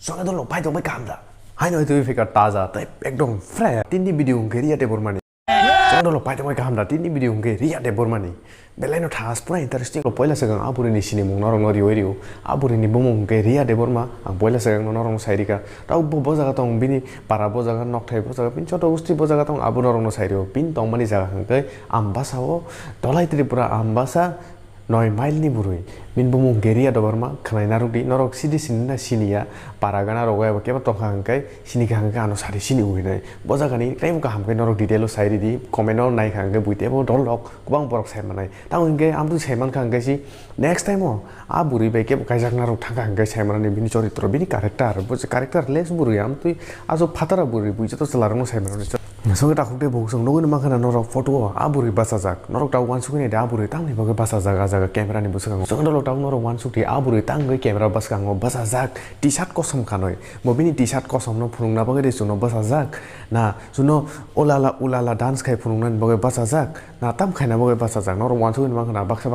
Soalnya tuh lo pai tuh mai kamda. Hai noi tuh fikir taza, tapi ekdom fresh. Tindi video ngke ria de bormani. Soalnya lo pai tuh mai kamda, tindi video ngke ria de bormani. Belaino thas pura interesting. Lo poila segang aburi ni sini mung norong nori oirio. Aburi ni bomong ngke ria de borma. Ang poila segang norong sairi ka. Tau bo jaga tong bini para bo jaga nok thai bo jaga pin choto usti bo jaga tong abu norong no sairi pin tong mani jaga ngke ambasa o dolai tripura ambasa. Noi mail ni burui min bumu geria do barma khanai narudi norok sidi sinna sinia paragana roga ba keba tong hangkai sini ka hangka ano sari sini ui nai boja gani kai muka hamkai norok detail sairi di comment on nai hangkai buite bo dolok kubang porok sai manai tang ingke amtu saiman hangkai si next time o a buri ba ke kai jak narok thangka hangkai sai manani bini choritro bini character less burui amtu aso phatara burui buiche to salarong sai manani Soalnya tak udah bohong, nunggu nama kan norok foto, aburi bahasa jak, norok tahu wansuk ini ada aburi tang nih bagai bahasa jak kamera nih bos kang. Soalnya norok tahu norok wansuk di aburi tang gue kamera bos kang, bahasa jak, t-shirt kosong kanoi, mobil ini t-shirt kosong no pulung napa bagai desu no bahasa jak, nah suno ulala dance kayak pulung nan bagai bahasa jak, nah tam kayak bagai bahasa jak, norok wansuk ini makna baksa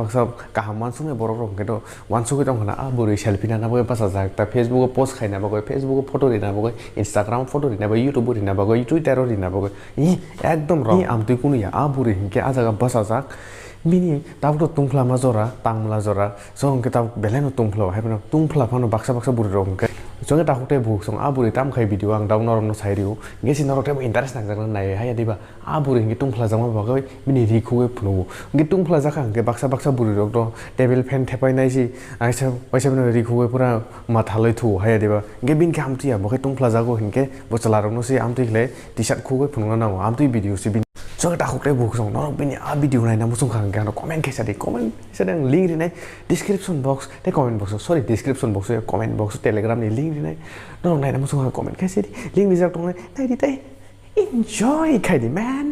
kaham wansuk nih borok gitu, wansuk itu makna aburi selfie nana bagai bahasa jak, tapi Facebook post kayak napa bagai Facebook foto di napa bagai Instagram foto di napa YouTube di napa bagai Twitter di napa bagai একদম রং আমতুই কোনো ইয়া আবুরি হিংকে আজাগা বাসা যাক বিনি তাবটো তুংফলা মাজরা তাংমলা জরা সঙ্গে তাব Baleno তুংফলা হাইবনা তুংফলা Fanon Baksa বুরি রংকে সঙ্গে তাহতে বুক সং আবুরি তাম খাই ভিডিও আং দাউ নরম সাইরিও গেসি নরতে ইন্টারেস্ট নাংজাগনা নাই হায়া দিবা আবুরি হিংকে তুংফলা জামা বাগৈ বিনি রিখুগে ফুনুগো হিংকে তুংফলা জাখা হিংকে বাক্সা বুরি রক দ টেবিল ফ্যান থেপাই নাইছি আইসা পয়সাবিনো রিখুগে পুরা মাথালৈ থু হায়া দিবা হিংকে বিনকে আমতুয়া বকে তুংফলা জাগো হিংকে বচলারনো সি আমতুইলে টি-শার্ট খুগে ফুনুগনা নাও আমতুই ভিডিও সি Soalnya tak udah buku norok bini video lain namun sungkang kan komen kisah di komen sedang link di description box sorry description box ya comment box telegram nih link di norok lain namun sungkang komen kisah di link di enjoy kayak di man